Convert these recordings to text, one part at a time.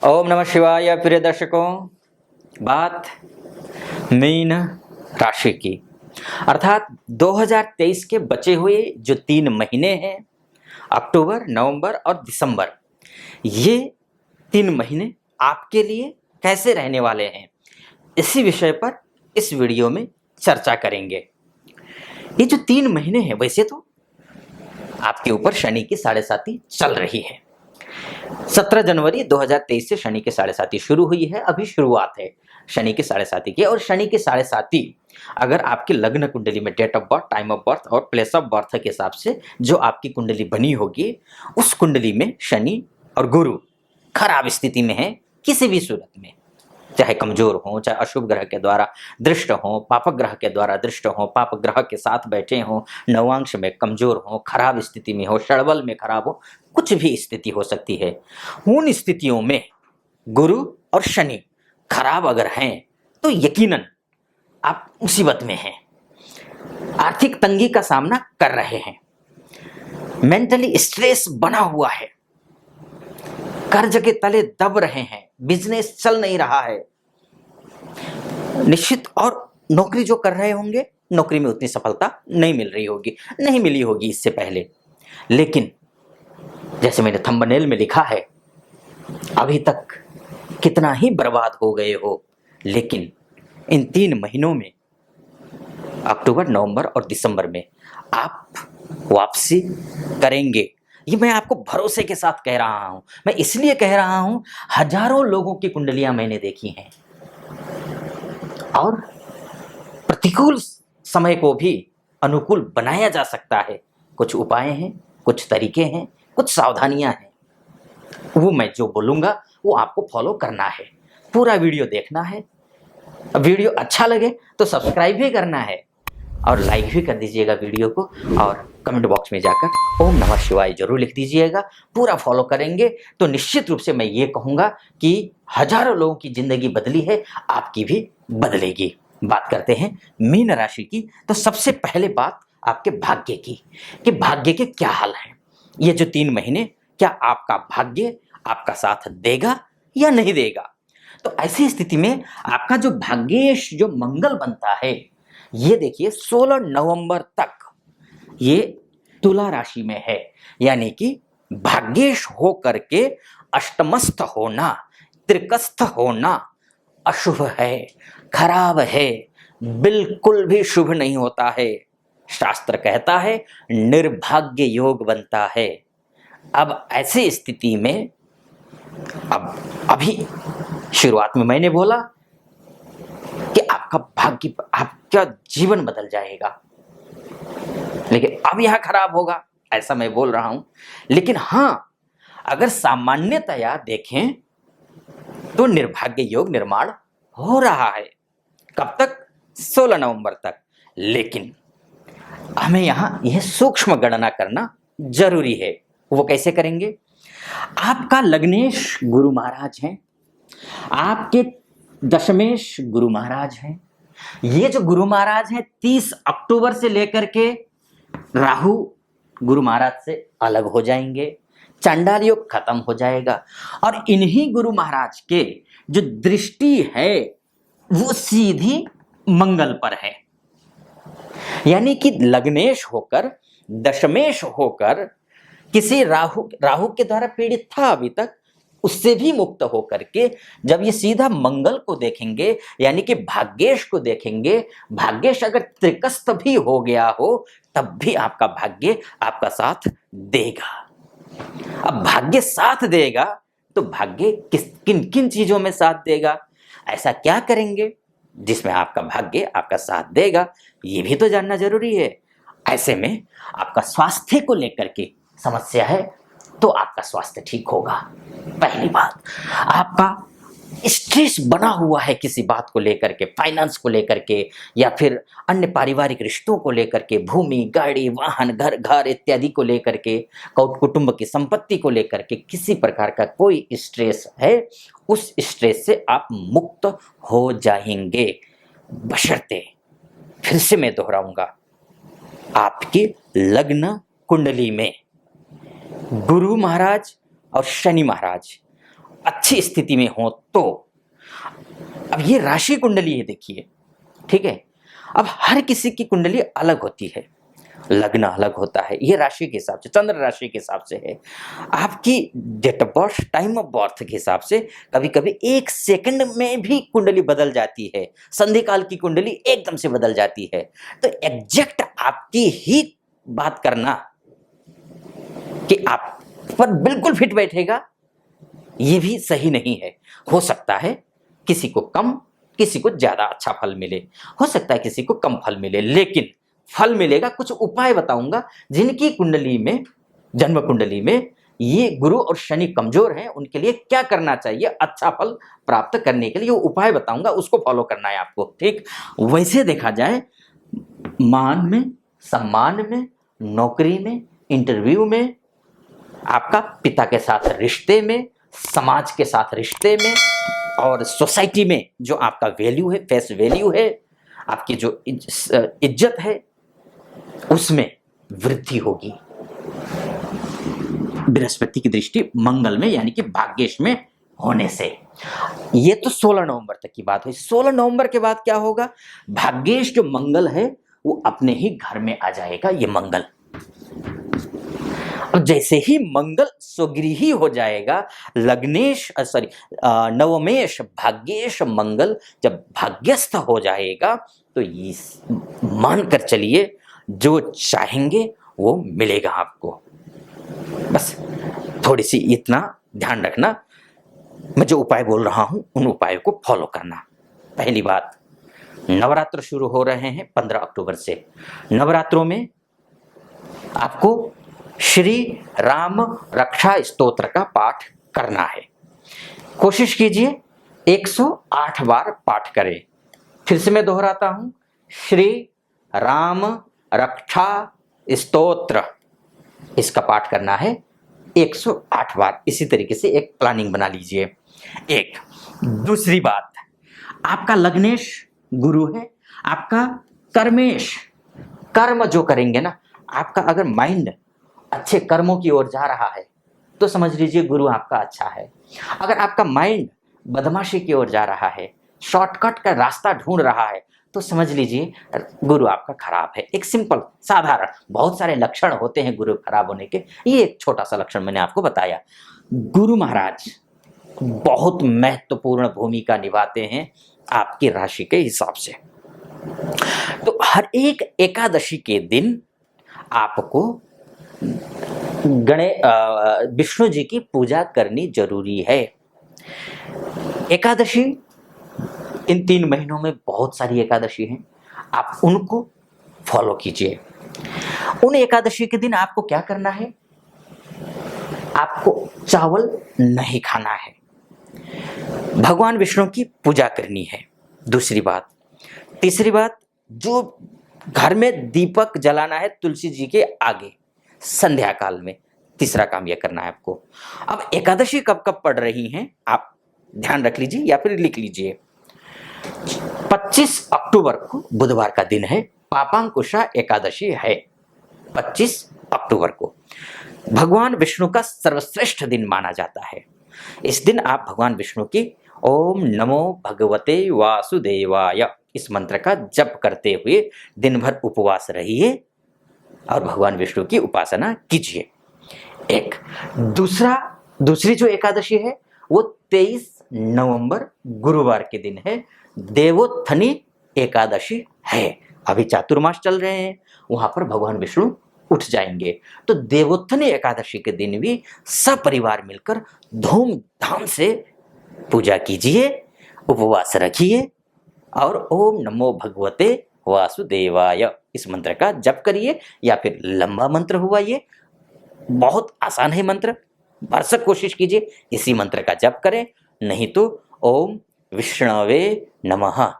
ओम नमः शिवाय। प्रिय दर्शकों, बात मीन राशि की, अर्थात 2023 के बचे हुए जो 3 महीने हैं, अक्टूबर, नवंबर और दिसंबर, ये 3 महीने आपके लिए कैसे रहने वाले हैं, इसी विषय पर इस वीडियो में चर्चा करेंगे। ये जो 3 महीने हैं, वैसे तो आपके ऊपर शनि की 7.5 चल रही है। 17 जनवरी 2023 से शनि की 7.5 शुरू हुई है। अभी शुरुआत है शनि की 7.5 की। और शनि की 7.5 अगर आपकी लग्न कुंडली में date of birth, time of birth और प्लेस ऑफ बर्थ के हिसाब से जो आपकी कुंडली बनी होगी, उस कुंडली में शनि और गुरु खराब स्थिति में है किसी भी सूरत में, चाहे कमजोर हो, चाहे अशुभ ग्रह के द्वारा दृष्ट हो, पापक ग्रह के द्वारा दृष्ट हो, पाप ग्रह के साथ बैठे हो, नवांश में कमजोर हो, खराब स्थिति में हो, षड़बल में खराब हो, कुछ भी स्थिति हो सकती है। उन स्थितियों में गुरु और शनि खराब अगर हैं तो यकीनन आप मुसीबत में हैं, आर्थिक तंगी का सामना कर रहे हैं, मेंटली स्ट्रेस बना हुआ है, कर्ज के तले दब रहे हैं, बिजनेस चल नहीं रहा है निश्चित। और नौकरी जो कर रहे होंगे, नौकरी में उतनी सफलता नहीं मिल रही होगी, नहीं मिली होगी इससे पहले। लेकिन जैसे मैंने थंबनेल में लिखा है, अभी तक कितना ही बर्बाद हो गए हो, लेकिन इन 3 महीनों में, अक्टूबर, नवंबर और दिसंबर में, आप वापसी करेंगे। ये मैं आपको भरोसे के साथ कह रहा हूं। मैं इसलिए कह रहा हूं, हजारों लोगों की कुंडलियां मैंने देखी हैं और प्रतिकूल समय को भी अनुकूल बनाया जा सकता है। कुछ उपाय हैं, कुछ तरीके हैं, कुछ सावधानियां हैं। वो मैं जो बोलूंगा वो आपको फॉलो करना है, पूरा वीडियो देखना है। वीडियो अच्छा लगे तो सब्सक्राइब भी करना है और लाइक भी कर दीजिएगा वीडियो को, और कमेंट बॉक्स में जाकर ओम नमः शिवाय जरूर लिख दीजिएगा। पूरा फॉलो करेंगे तो निश्चित रूप से मैं ये कहूँगा कि हजारों लोगों की जिंदगी बदली है, आपकी भी बदलेगी। बात करते हैं मीन राशि की। तो सबसे पहले बात आपके भाग्य की, कि भाग्य के क्या हाल है। ये जो 3 महीने, क्या आपका भाग्य आपका साथ देगा या नहीं देगा। तो ऐसी स्थिति में आपका जो भाग्येश जो मंगल बनता है, ये देखिए 16 नवंबर तक ये तुला राशि में है, यानी कि भाग्येश हो करके अष्टमस्थ होना, त्रिकस्थ होना अशुभ है, खराब है, बिल्कुल भी शुभ नहीं होता है। शास्त्र कहता है निर्भाग्य योग बनता है। अब ऐसी स्थिति में, अब अभी शुरुआत में मैंने बोला कि आपका भाग्य, आपका जीवन बदल जाएगा, लेकिन अब यह खराब होगा, ऐसा मैं बोल रहा हूं। लेकिन हां, अगर सामान्यतया देखें तो निर्भाग्य योग निर्माण हो रहा है। कब तक? 16 नवंबर तक। लेकिन हमें यहां यह सूक्ष्म गणना करना जरूरी है। वो कैसे करेंगे? आपका लग्नेश गुरु महाराज हैं, आपके दशमेश गुरु महाराज हैं। ये जो गुरु महाराज हैं, 30 अक्टूबर से लेकर के राहु गुरु महाराज से अलग हो जाएंगे, चांडाल योग खत्म हो जाएगा, और इन्हीं गुरु महाराज के जो दृष्टि है वो सीधी मंगल पर है। यानी कि लग्नेश होकर, दशमेश होकर, किसी राहु के द्वारा पीड़ित था अभी तक, उससे भी मुक्त होकर के जब ये सीधा मंगल को देखेंगे, यानी कि भाग्येश को देखेंगे, भाग्येश अगर त्रिकस्थ भी हो गया हो तब भी आपका भाग्य आपका साथ देगा। अब भाग्य साथ देगा तो भाग्य किन किन चीजों में साथ देगा, ऐसा क्या करेंगे जिसमें आपका भाग्य आपका साथ देगा, ये भी तो जानना जरूरी है। ऐसे में आपका स्वास्थ्य को लेकर के समस्या है तो आपका स्वास्थ्य ठीक होगा। पहली बात, आपका स्ट्रेस बना हुआ है किसी बात को लेकर के, फाइनेंस को लेकर के, या फिर अन्य पारिवारिक रिश्तों को लेकर के, भूमि, गाड़ी, वाहन, घर इत्यादि को लेकर के, कुटुंब की संपत्ति को लेकर के, किसी प्रकार का कोई स्ट्रेस है, उस स्ट्रेस से आप मुक्त हो जाएंगे, बशर्ते, फिर से मैं दोहराऊंगा, आपकी लग्न कुंडली में गुरु महाराज और शनि महाराज अच्छी स्थिति में हो तो। अब ये राशि कुंडली है, देखिए, ठीक है। अब हर किसी की कुंडली अलग होती है, लग्न अलग होता है, ये राशि के हिसाब से, चंद्र राशि के हिसाब से है। आपकी date of birth, time of birth के हिसाब से कभी कभी 1 सेकंड में भी कुंडली बदल जाती है, संधि काल की कुंडली एकदम से बदल जाती है। तो एग्जैक्ट आपकी ही बात करना कि आप पर बिल्कुल फिट बैठेगा, ये भी सही नहीं है। हो सकता है किसी को कम, किसी को ज्यादा अच्छा फल मिले, हो सकता है किसी को कम फल मिले, लेकिन फल मिलेगा। कुछ उपाय बताऊंगा जिनकी कुंडली में, जन्म कुंडली में ये गुरु और शनि कमजोर हैं, उनके लिए क्या करना चाहिए अच्छा फल प्राप्त करने के लिए, वो उपाय बताऊंगा, उसको फॉलो करना है आपको, ठीक। वैसे देखा जाए, मान में, सम्मान में, नौकरी में, इंटरव्यू में, आपका पिता के साथ रिश्ते में, समाज के साथ रिश्ते में, और सोसाइटी में जो आपका वैल्यू है, फेस वैल्यू है, आपकी जो इज्जत है, उसमें वृद्धि होगी। बृहस्पति की दृष्टि मंगल में यानी कि भाग्येश में होने से। ये तो 16 नवंबर तक की बात हुई। 16 नवंबर के बाद क्या होगा? भाग्येश जो मंगल है वो अपने ही घर में आ जाएगा, ये मंगल। और जैसे ही मंगल स्वगृही हो जाएगा, लग्नेश सॉरी नवमेश भाग्येश मंगल जब भाग्यस्थ हो जाएगा, तो ये मानकर चलिए जो चाहेंगे वो मिलेगा आपको। बस थोड़ी सी इतना ध्यान रखना, मैं जो उपाय बोल रहा हूं उन उपायों को फॉलो करना। पहली बात, नवरात्र शुरू हो रहे हैं 15 अक्टूबर से। नवरात्रों में आपको श्री राम रक्षा स्तोत्र का पाठ करना है। कोशिश कीजिए 108 बार पाठ करें। फिर से मैं दोहराता हूं, श्री राम रक्षा स्तोत्र, इसका पाठ करना है 108 बार। इसी तरीके से एक प्लानिंग बना लीजिए। एक दूसरी बात, आपका लग्नेश गुरु है, आपका कर्मेश, कर्म जो करेंगे ना, आपका अगर माइंड अच्छे कर्मों की ओर जा रहा है तो समझ लीजिए गुरु आपका अच्छा है। अगर आपका माइंड बदमाशी की ओर जा रहा है, शॉर्टकट का रास्ता ढूंढ रहा है, तो समझ लीजिए गुरु आपका खराब है। एक सिंपल साधारण, बहुत सारे लक्षण होते हैं गुरु खराब होने के, ये एक छोटा सा लक्षण मैंने आपको बताया। गुरु महाराज बहुत महत्वपूर्ण भूमिका निभाते हैं आपकी राशि के हिसाब से। तो हर एक एकादशी के दिन आपको विष्णु जी की पूजा करनी जरूरी है। एकादशी इन 3 महीनों में बहुत सारी एकादशी हैं, आप उनको फॉलो कीजिए। उन एकादशी के दिन आपको क्या करना है? आपको चावल नहीं खाना है, भगवान विष्णु की पूजा करनी है। दूसरी बात, तीसरी बात, जो घर में दीपक जलाना है तुलसी जी के आगे संध्या काल में। तीसरा काम यह करना है आपको। अब एकादशी कब कब पड़ रही हैं आप ध्यान रख लीजिए या फिर लिख लीजिए। 25 अक्टूबर को बुधवार का दिन है, पापांकुशा एकादशी है। 25 अक्टूबर को भगवान विष्णु का सर्वश्रेष्ठ दिन माना जाता है। इस दिन आप भगवान विष्णु की ओम नमो भगवते वासुदेवाय इस मंत्र का जप करते हुए दिन भर उपवास रहिए और भगवान विष्णु की उपासना कीजिए। एक दूसरी जो एकादशी है वो 23 नवंबर गुरुवार के दिन है, देवोत्थनी एकादशी है। अभी चातुर्मास चल रहे हैं, वहां पर भगवान विष्णु उठ जाएंगे। तो देवोत्थनी एकादशी के दिन भी सपरिवार मिलकर धूमधाम से पूजा कीजिए, उपवास रखिए और ओम नमो भगवते वासुदेवाय इस मंत्र का जप करिए। या फिर लंबा मंत्र हुआ, ये बहुत आसान है मंत्र, भरसक कोशिश कीजिए इसी मंत्र का जप करें। नहीं तो ओम विष्णवे नमः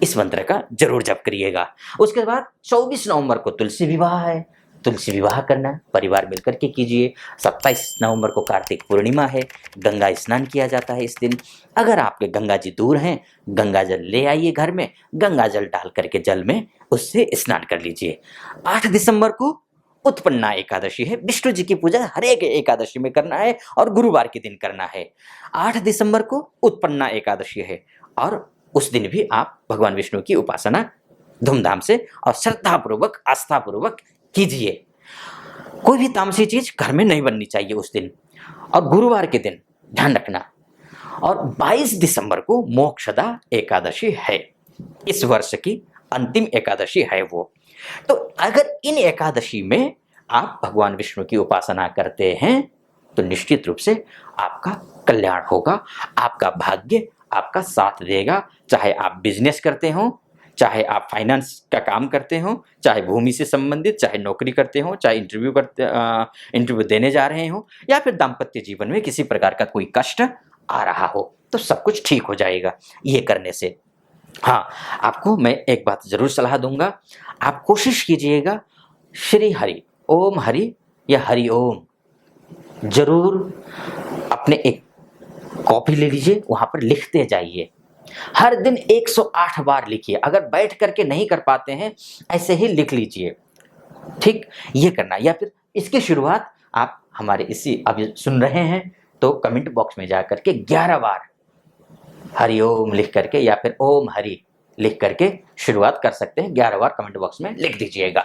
इस मंत्र का जरूर जप करिएगा। उसके बाद 24 नवंबर को तुलसी विवाह है, तुलसी विवाह करना परिवार मिलकर के कीजिए। 27 नवंबर को कार्तिक पूर्णिमा है, गंगा स्नान किया जाता है इस दिन। अगर आपके गंगा जी दूर हैं, गंगा जल ले आइए घर में, गंगा जल डाल करके जल में उससे स्नान कर लीजिए। 8 दिसंबर को उत्पन्ना एकादशी है। विष्णु जी की पूजा हर एक एकादशी में करना है और गुरुवार के दिन करना है। 8 दिसंबर को उत्पन्ना एकादशी है और उस दिन भी आप भगवान विष्णु की उपासना धूमधाम से और श्रद्धापूर्वक, आस्थापूर्वक कीजिए। कोई भी तामसी चीज घर में नहीं बननी चाहिए उस दिन। और गुरुवार के दिन ध्यान रखना। और 22 दिसंबर को मोक्षदा एकादशी है, इस वर्ष की अंतिम एकादशी है वो। तो अगर इन एकादशी में आप भगवान विष्णु की उपासना करते हैं तो निश्चित रूप से आपका कल्याण होगा, आपका भाग्य आपका साथ देगा। चाहे आप बिजनेस करते हो, चाहे आप फाइनेंस का काम करते हो, चाहे भूमि से संबंधित, चाहे नौकरी करते हो, चाहे इंटरव्यू देने जा रहे हो, या फिर दाम्पत्य जीवन में किसी प्रकार का कोई कष्ट आ रहा हो, तो सब कुछ ठीक हो जाएगा ये करने से। हाँ, आपको मैं एक बात जरूर सलाह दूंगा, आप कोशिश कीजिएगा श्री हरि ओम हरि या हरि ओम जरूर अपने एक कॉपी ले लीजिए, वहां पर लिखते जाइए। हर दिन 108 बार लिखिए। अगर बैठ करके नहीं कर पाते हैं, ऐसे ही लिख लीजिए, ठीक, ये करना। या फिर इसकी शुरुआत आप हमारे इसी अभी सुन रहे हैं तो कमेंट बॉक्स में जाकर के 11 बार हरि ओम लिख करके या फिर ओम हरि लिख करके शुरुआत कर सकते हैं। 11 बार कमेंट बॉक्स में लिख दीजिएगा,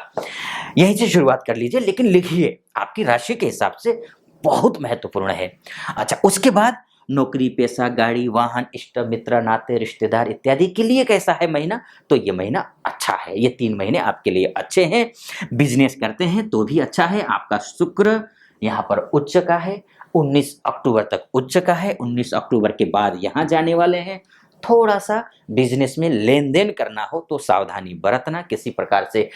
यहीं से शुरुआत कर लीजिए। लेकिन लिखिए, आपकी राशि के हिसाब से बहुत महत्वपूर्ण है। अच्छा, उसके बाद नौकरी, पैसा, गाड़ी, वाहन, इष्ट मित्र, नाते, रिश्तेदार इत्यादि के लिए कैसा है महीना? तो ये महीना अच्छा है, ये 3 महीने आपके लिए अच्छे हैं। बिजनेस करते हैं तो भी अच्छा है। आपका शुक्र यहाँ पर उच्च का है, 19 अक्टूबर तक उच्च का है। 19 अक्टूबर के बाद यहाँ जाने वाले हैं। थोड़ा सा बिजनेस में लेन देन करना हो तो सावधानी बरतना, किसी प्रकार से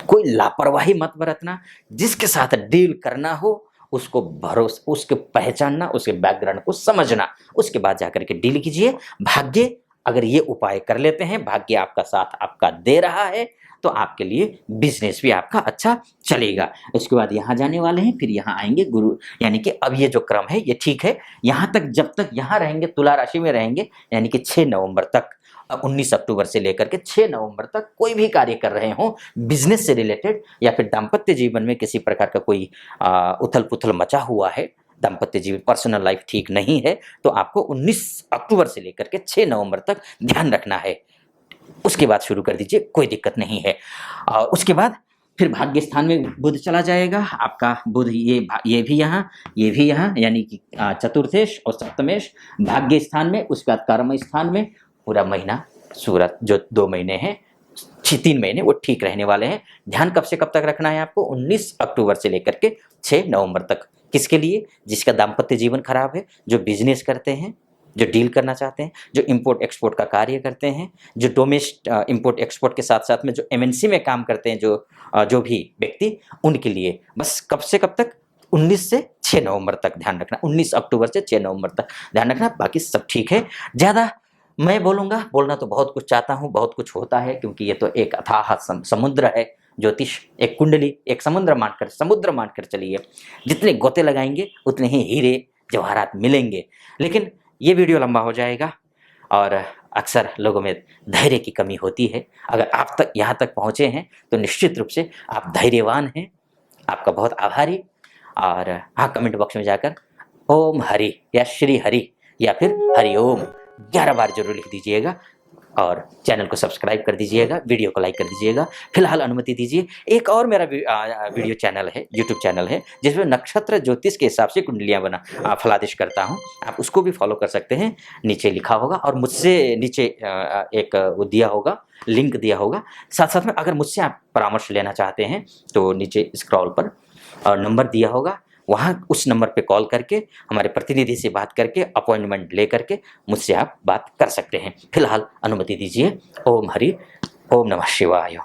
कोई लापरवाही मत बरतना। जिसके साथ डील करना हो उसको भरोसा, उसके पहचानना, उसके बैकग्राउंड को समझना, उसके बाद जाकर के डील कीजिए। भाग्य, अगर ये उपाय कर लेते हैं, भाग्य आपका साथ आपका दे रहा है, तो आपके लिए बिजनेस भी आपका अच्छा चलेगा। उसके बाद यहाँ जाने वाले हैं, फिर यहाँ आएंगे गुरु, यानी कि अब ये जो क्रम है ये ठीक है। यहाँ तक जब तक यहाँ रहेंगे, तुला राशि में रहेंगे, यानी कि 6 नवंबर तक, 19 अक्टूबर से लेकर के 6 नवंबर तक कोई भी कार्य कर रहे हो बिजनेस से रिलेटेड, या फिर दाम्पत्य जीवन में किसी प्रकार का कोई उथल पुथल मचा हुआ है, दाम्पत्य जीवन, पर्सनल लाइफ ठीक नहीं है, तो आपको 19 अक्टूबर से लेकर के 6 नवंबर तक ध्यान रखना है। उसके बाद शुरू कर दीजिए, कोई दिक्कत नहीं है। और उसके बाद फिर भाग्य स्थान में बुध चला जाएगा। आपका बुध ये भी यहाँ, ये भी यहाँ, यानी कि चतुर्थेश और सप्तमेश भाग्य स्थान में। उसके बाद कर्म स्थान में पूरा महीना सूरत जो 2 महीने हैं, 3 महीने वो ठीक रहने वाले हैं। ध्यान कब से कब तक रखना है आपको? 19 अक्टूबर से लेकर के 6 नवंबर तक। किसके लिए? जिसका दाम्पत्य जीवन खराब है, जो बिजनेस करते हैं, जो डील करना चाहते हैं, जो इंपोर्ट एक्सपोर्ट का कार्य करते हैं, जो डोमेस्टिक इंपोर्ट एक्सपोर्ट के साथ साथ में जो एमएनसी में काम करते हैं, जो भी व्यक्ति, उनके लिए बस कब से कब तक? 19 से 6 नवंबर तक ध्यान रखना। 19 अक्टूबर से 6 नवंबर तक ध्यान रखना, बाकी सब ठीक है। ज़्यादा मैं बोलूँगा, बोलना तो बहुत कुछ चाहता हूँ, बहुत कुछ होता है, क्योंकि ये तो एक अथाह समुद्र है। ज्योतिष एक कुंडली, एक समुद्र मानकर चलिए। जितने गोते लगाएंगे उतने ही हीरे जवाहरात मिलेंगे। लेकिन ये वीडियो लंबा हो जाएगा और अक्सर लोगों में धैर्य की कमी होती है। अगर आप तक यहाँ तक पहुँचे हैं तो निश्चित रूप से आप धैर्यवान हैं, आपका बहुत आभारी। और हाँ, कमेंट बॉक्स में जाकर ओम हरि या श्री हरि या फिर हरि ओम 11 बार जरूर लिख दीजिएगा। और चैनल को सब्सक्राइब कर दीजिएगा, वीडियो को लाइक कर दीजिएगा। फिलहाल अनुमति दीजिए, एक और मेरा वीडियो चैनल है, यूट्यूब चैनल है, जिसमें नक्षत्र ज्योतिष के हिसाब से कुंडलियाँ फलादिश करता हूँ। आप उसको भी फॉलो कर सकते हैं, नीचे लिखा होगा। और मुझसे नीचे एक वो दिया होगा, लिंक दिया होगा। साथ साथ में अगर मुझसे आप परामर्श लेना चाहते हैं तो नीचे स्क्रॉल पर नंबर दिया होगा, वहाँ उस नंबर पे कॉल करके हमारे प्रतिनिधि से बात करके अपॉइंटमेंट ले करके मुझसे आप बात कर सकते हैं। फिलहाल अनुमति दीजिए। ओम हरि, ओम नमः शिवाय।